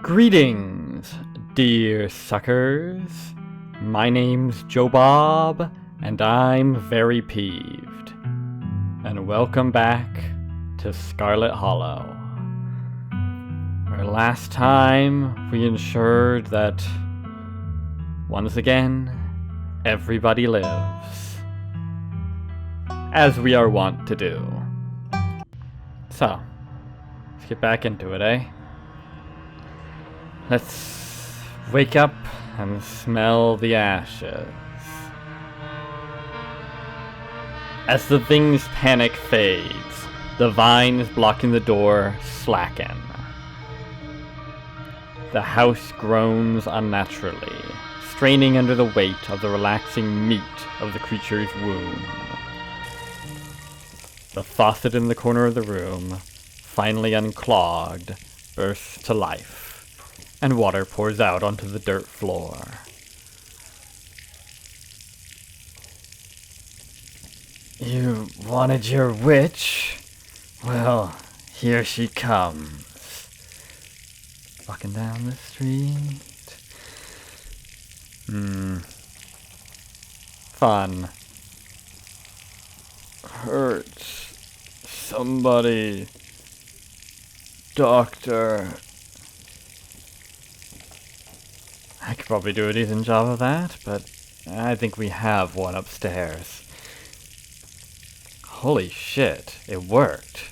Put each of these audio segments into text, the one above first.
Greetings, dear suckers. My name's Joe Bob, and I'm very peeved. And welcome back to Scarlet Hollow. Where last time we ensured that, once again, everybody lives. As we are wont to do. So, let's get back into it, eh? Let's wake up and smell the ashes. As the thing's panic fades, the vines blocking the door slacken. The house groans unnaturally, straining under the weight of the relaxing meat of the creature's womb. The faucet in the corner of the room, finally unclogged, bursts to life, and water pours out onto the dirt floor. You wanted your witch? Well, here she comes. Walking down the street. Fun. Hurts. Somebody. Doctor. I could probably do a decent job of that, but I think we have one upstairs. Holy shit, it worked.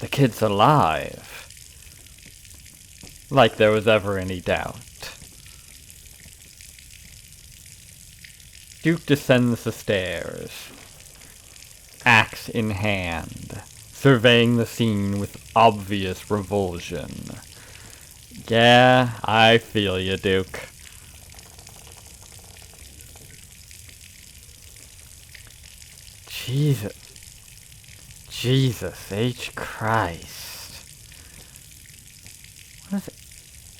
The kid's alive. Like there was ever any doubt. Duke descends the stairs, axe in hand, surveying the scene with obvious revulsion. Yeah, I feel you, Duke. Jesus H. Christ. What is it?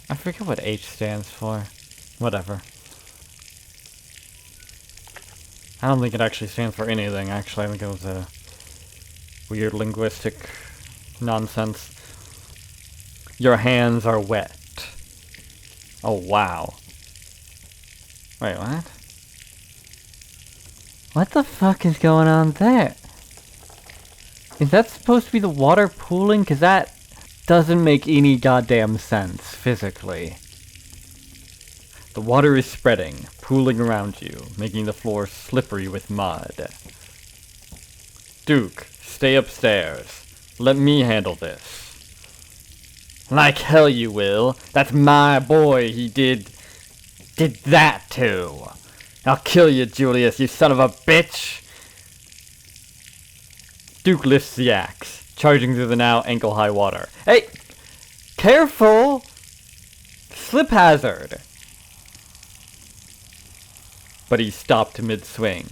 I forget what H stands for. Whatever. I don't think it actually stands for anything, actually. I think it was a weird linguistic nonsense. Your hands are wet. Oh, wow. Wait, what? What the fuck is going on there? Is that supposed to be the water pooling? Because that doesn't make any goddamn sense, physically. The water is spreading, pooling around you, making the floor slippery with mud. Duke, stay upstairs. Let me handle this. Like hell you will. That's my boy he did that to. I'll kill you, Julius, you son of a bitch! Duke lifts the axe, charging through the now ankle-high water. Hey! Careful! Slip hazard! But he stopped mid-swing.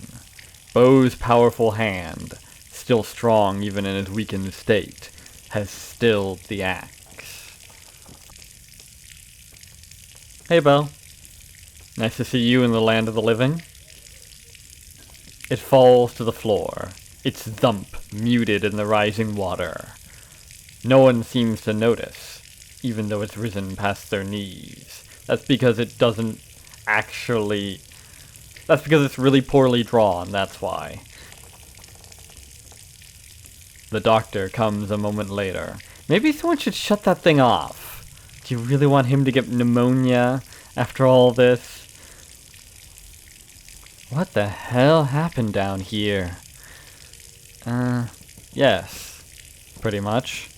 Bo's powerful hand, still strong even in his weakened state, has stilled the axe. Hey, Bo. Nice to see you in the land of the living. It falls to the floor, its thump muted in the rising water. No one seems to notice, even though it's risen past their knees. That's because it doesn't actually... That's because it's really poorly drawn, that's why. The doctor comes a moment later. Maybe someone should shut that thing off. Do you really want him to get pneumonia after all this? What the hell happened down here? Yes. Pretty much.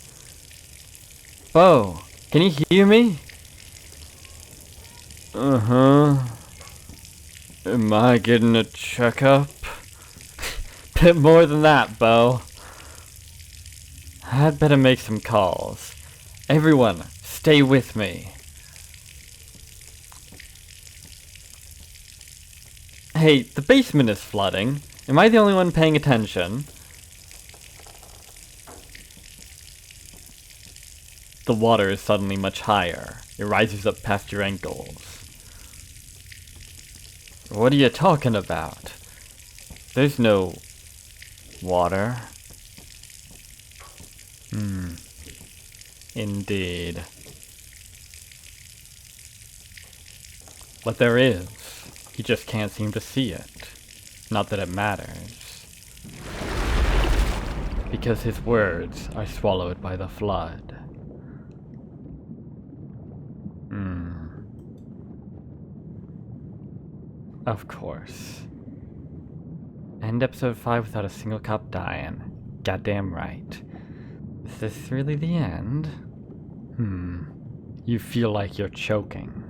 Bo, can you hear me? Uh-huh. Am I getting a checkup? Bit more than that, Bo. I'd better make some calls. Everyone, stay with me. Hey, the basement is flooding. Am I the only one paying attention? The water is suddenly much higher. It rises up past your ankles. What are you talking about? There's no water. Indeed. But there is. He just can't seem to see it. Not that it matters. Because his words are swallowed by the flood. Of course. End episode 5 without a single cop dying. Goddamn right. Is this really the end? You feel like you're choking.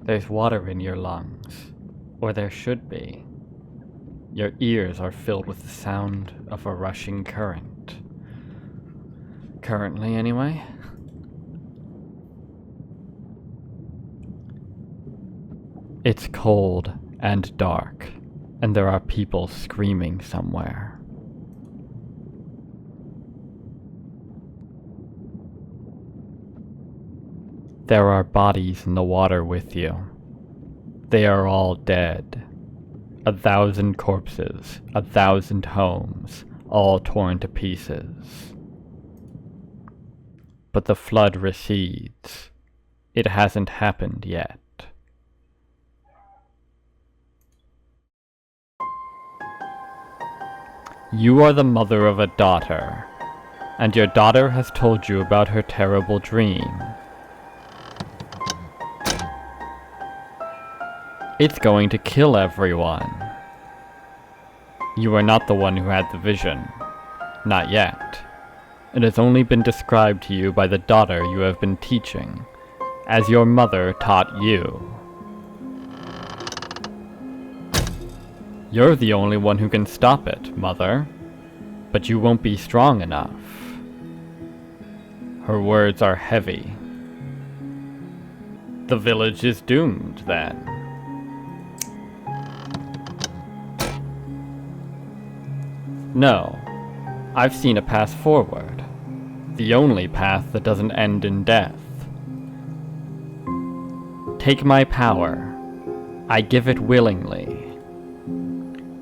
There's water in your lungs. Or there should be. Your ears are filled with the sound of a rushing current. Currently, anyway. It's cold and dark, and there are people screaming somewhere. There are bodies in the water with you. They are all dead. 1,000 corpses, 1,000 homes, all torn to pieces. But the flood recedes. It hasn't happened yet. You are the mother of a daughter, and your daughter has told you about her terrible dream. It's going to kill everyone. You are not the one who had the vision. Not yet. It has only been described to you by the daughter you have been teaching, as your mother taught you. You're the only one who can stop it, Mother. But you won't be strong enough. Her words are heavy. The village is doomed, then. No. I've seen a path forward. The only path that doesn't end in death. Take my power. I give it willingly.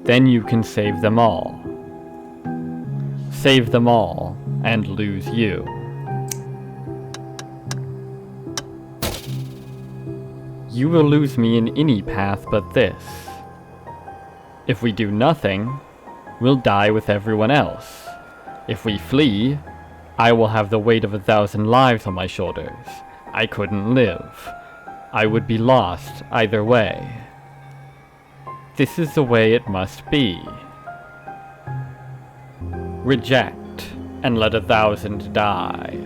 Then you can save them all. Save them all, and lose you. You will lose me in any path but this. If we do nothing, we'll die with everyone else. If we flee, I will have the weight of 1,000 lives on my shoulders. I couldn't live. I would be lost either way. This is the way it must be. Reject, and let 1,000 die.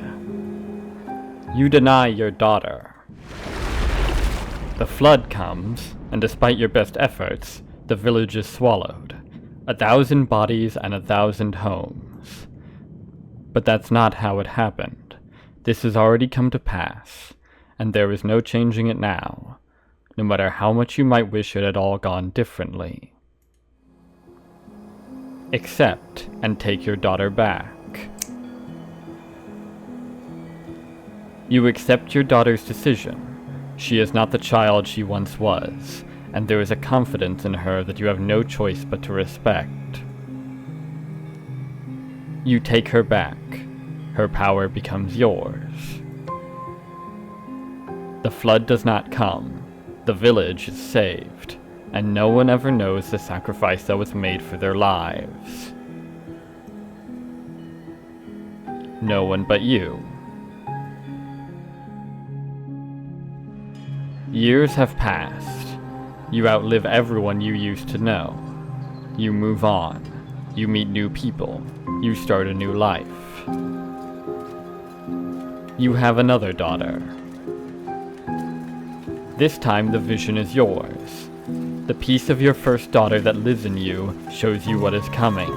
You deny your daughter. The flood comes, and despite your best efforts, the village is swallowed. 1,000 bodies and 1,000 homes. But that's not how it happened. This has already come to pass, and there is no changing it now, no matter how much you might wish it had all gone differently. Accept and take your daughter back. You accept your daughter's decision. She is not the child she once was, and there is a confidence in her that you have no choice but to respect. You take her back. Her power becomes yours. The flood does not come. The village is saved, and no one ever knows the sacrifice that was made for their lives. No one but you. Years have passed. You outlive everyone you used to know. You move on. You meet new people. You start a new life. You have another daughter. This time the vision is yours. The piece of your first daughter that lives in you shows you what is coming.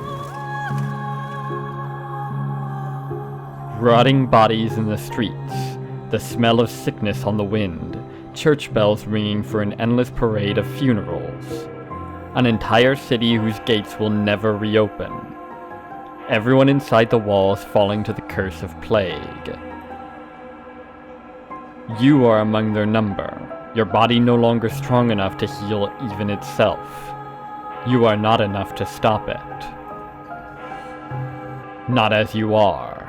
Rotting bodies in the streets, the smell of sickness on the wind, church bells ringing for an endless parade of funerals. An entire city whose gates will never reopen. Everyone inside the walls falling to the curse of plague. You are among their number, your body no longer strong enough to heal even itself. You are not enough to stop it. Not as you are.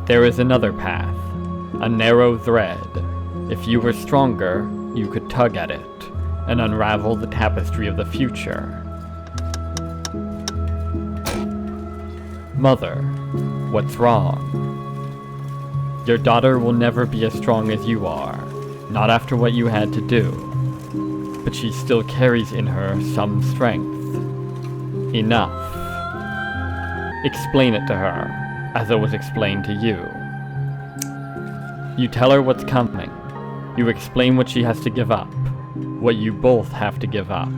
There is another path, a narrow thread. If you were stronger, you could tug at it and unravel the tapestry of the future. Mother, what's wrong? Your daughter will never be as strong as you are, not after what you had to do. But she still carries in her some strength. Enough. Explain it to her, as it was explained to you. You tell her what's coming. You explain what she has to give up, what you both have to give up.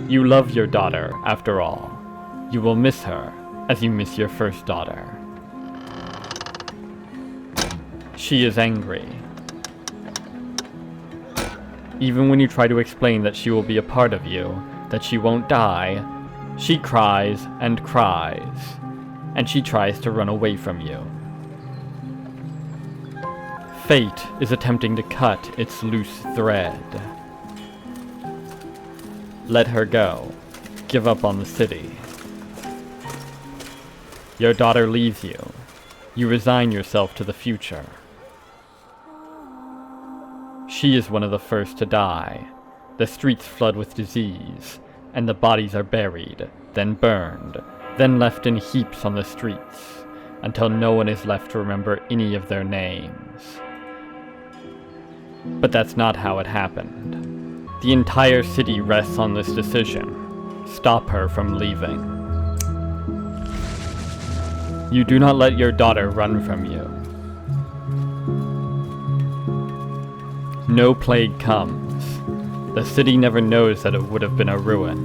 You love your daughter, after all. You will miss her, as you miss your first daughter. She is angry. Even when you try to explain that she will be a part of you, that she won't die, she cries and cries, and she tries to run away from you. Fate is attempting to cut its loose thread. Let her go. Give up on the city. Your daughter leaves you. You resign yourself to the future. She is one of the first to die. The streets flood with disease, and the bodies are buried, then burned, then left in heaps on the streets, until no one is left to remember any of their names. But that's not how it happened. The entire city rests on this decision. Stop her from leaving. You do not let your daughter run from you. No plague comes. The city never knows that it would have been a ruin.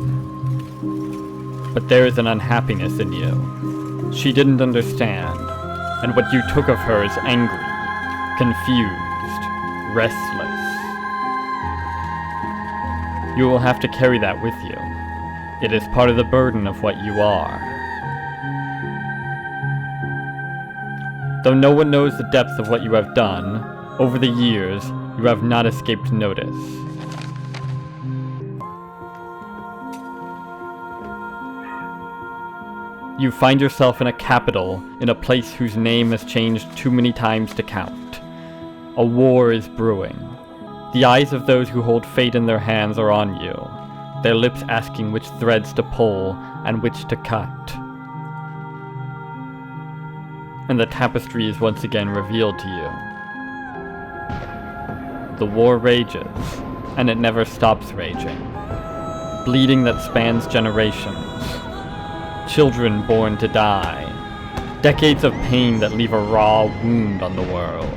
But there is an unhappiness in you. She didn't understand, and what you took of her is angry, confused, restless. You will have to carry that with you. It is part of the burden of what you are. Though no one knows the depth of what you have done, over the years, you have not escaped notice. You find yourself in a capital, in a place whose name has changed too many times to count. A war is brewing. The eyes of those who hold fate in their hands are on you, their lips asking which threads to pull and which to cut. And the tapestry is once again revealed to you. The war rages, and it never stops raging. Bleeding that spans generations. Children born to die. Decades of pain that leave a raw wound on the world.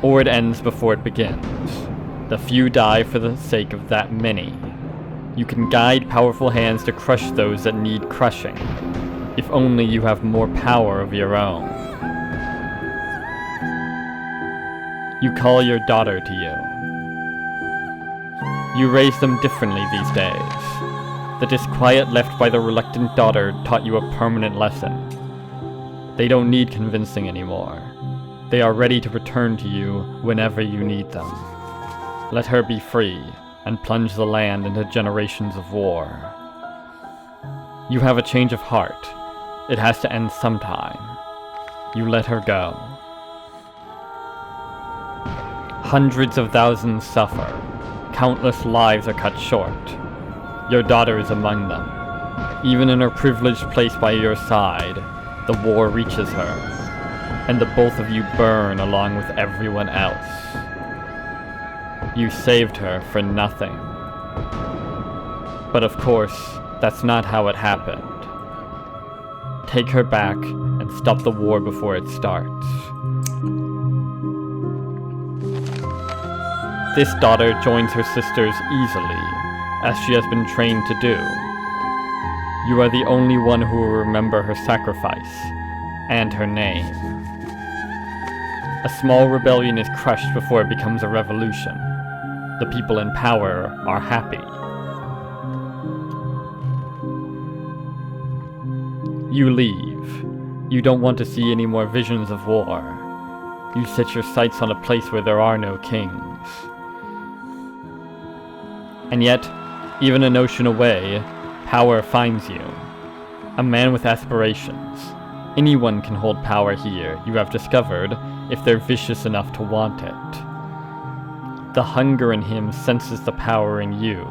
Or it ends before it begins. The few die for the sake of that many. You can guide powerful hands to crush those that need crushing, if only you have more power of your own. You call your daughter to you. You raise them differently these days. The disquiet left by the reluctant daughter taught you a permanent lesson. They don't need convincing anymore. They are ready to return to you whenever you need them. Let her be free, and plunge the land into generations of war. You have a change of heart. It has to end sometime. You let her go. Hundreds of thousands suffer. Countless lives are cut short. Your daughter is among them. Even in her privileged place by your side, the war reaches her, and the both of you burn along with everyone else. You saved her for nothing. But of course, that's not how it happened. Take her back and stop the war before it starts. This daughter joins her sisters easily, as she has been trained to do. You are the only one who will remember her sacrifice, and her name. A small rebellion is crushed before it becomes a revolution. The people in power are happy. You leave. You don't want to see any more visions of war. You set your sights on a place where there are no kings. And yet, even an ocean away, power finds you. A man with aspirations, Anyone can hold power here, you have discovered, if they're vicious enough to want it. The hunger in him senses the power in you,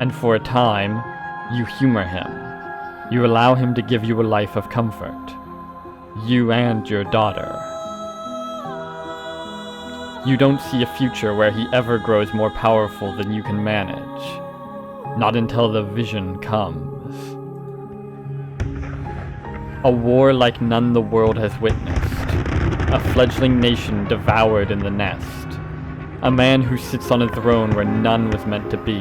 and for a time, you humor him. You allow him to give you a life of comfort. You and your daughter. You don't see a future where he ever grows more powerful than you can manage. Not until the vision comes. A war like none the world has witnessed. A fledgling nation devoured in the nest. A man who sits on a throne where none was meant to be.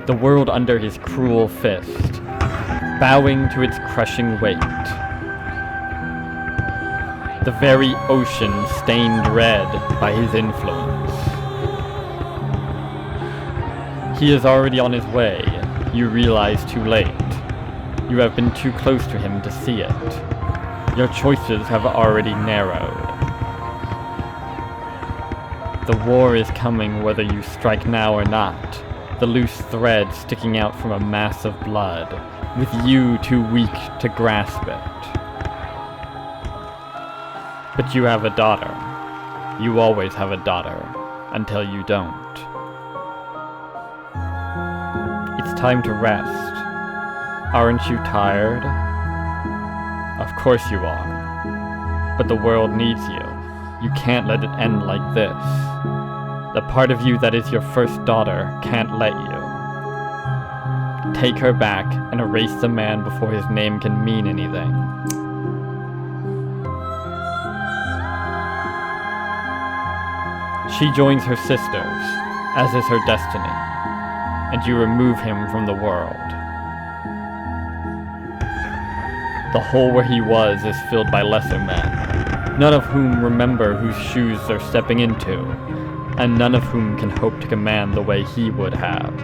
The world under his cruel fist, bowing to its crushing weight. The very ocean stained red by his influence. He is already on his way, you realize too late. You have been too close to him to see it. Your choices have already narrowed. The war is coming whether you strike now or not, the loose thread sticking out from a mass of blood, with you too weak to grasp it. But you have a daughter. You always have a daughter, until you don't. It's time to rest. Aren't you tired? Of course you are. But the world needs you. You can't let it end like this. The part of you that is your first daughter can't let you. Take her back and erase the man before his name can mean anything. She joins her sisters, as is her destiny, and you remove him from the world. The hole where he was is filled by lesser men, none of whom remember whose shoes they're stepping into, and none of whom can hope to command the way he would have.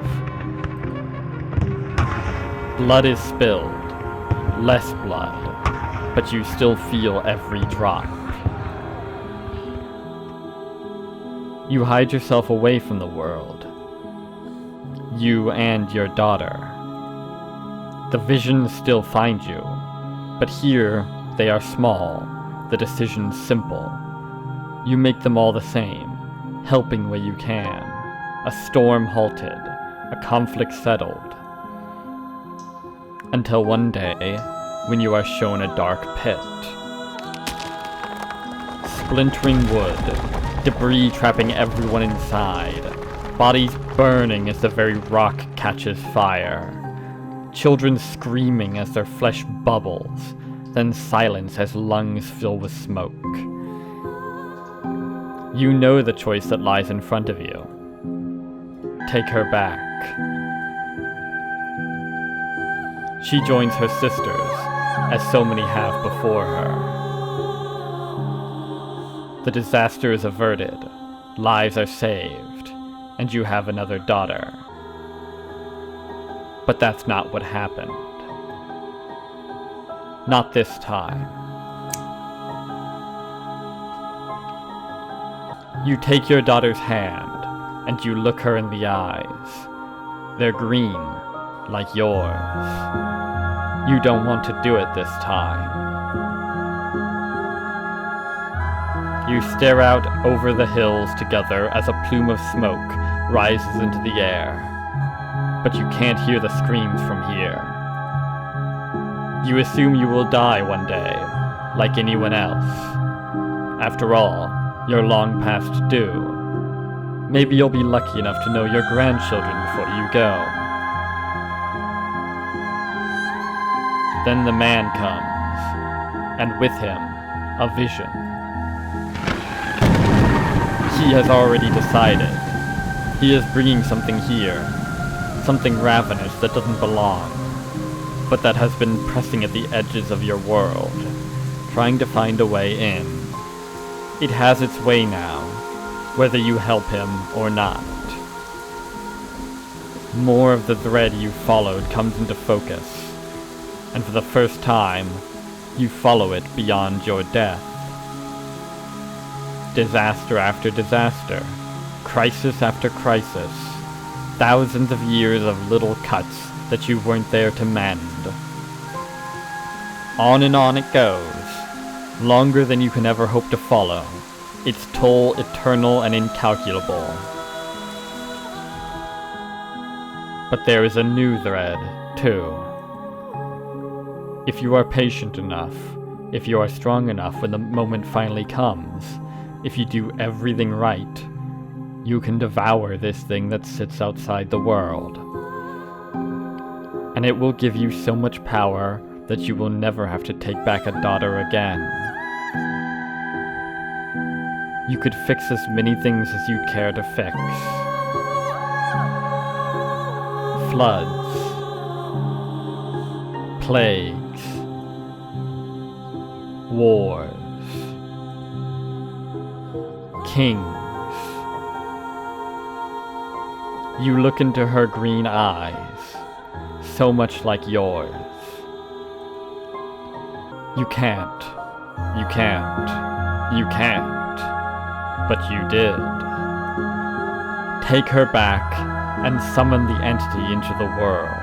Blood is spilled, less blood, but you still feel every drop. You hide yourself away from the world. You and your daughter. The visions still find you, but here they are small, the decisions simple. You make them all the same, helping where you can. A storm halted, a conflict settled. Until one day, when you are shown a dark pit. Splintering wood, debris trapping everyone inside, bodies burning as the very rock catches fire, children screaming as their flesh bubbles, then silence as lungs fill with smoke. You know the choice that lies in front of you. Take her back. She joins her sisters, as so many have before her. The disaster is averted, lives are saved, and you have another daughter. But that's not what happened. Not this time. You take your daughter's hand, and you look her in the eyes. They're green, like yours. You don't want to do it this time. You stare out over the hills together as a plume of smoke rises into the air. But you can't hear the screams from here. You assume you will die one day, like anyone else. After all, you're long past due. Maybe you'll be lucky enough to know your grandchildren before you go. Then the man comes, and with him, a vision. He has already decided. He is bringing something here, something ravenous that doesn't belong, but that has been pressing at the edges of your world, trying to find a way in. It has its way now, whether you help him or not. More of the thread you followed comes into focus, and for the first time, you follow it beyond your death. Disaster after disaster, crisis after crisis, thousands of years of little cuts that you weren't there to mend. On and on it goes, longer than you can ever hope to follow, its toll eternal and incalculable. But there is a new thread, too. If you are patient enough, if you are strong enough when the moment finally comes, if you do everything right, you can devour this thing that sits outside the world. And it will give you so much power that you will never have to take back a daughter again. You could fix as many things as you'd care to fix. Floods, plagues, wars, kings. You look into her green eyes, so much like yours. You can't, you can't, you can't, but you did. Take her back and summon the entity into the world.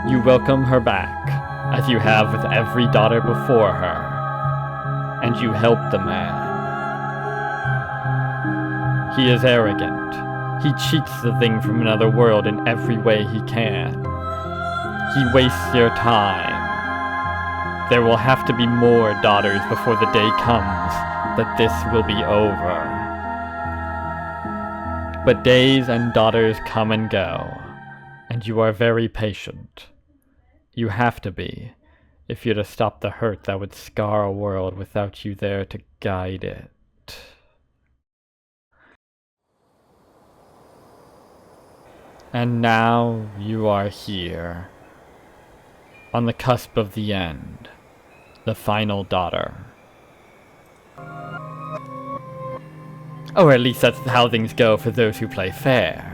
You welcome her back, as you have with every daughter before her, and you help the man. He is arrogant. He cheats the thing from another world in every way he can. He wastes your time. There will have to be more daughters before the day comes that this will be over. But days and daughters come and go, and you are very patient. You have to be, if you're to stop the hurt that would scar a world without you there to guide it. And now you are here, on the cusp of the end, the final daughter. Or at least that's how things go for those who play fair.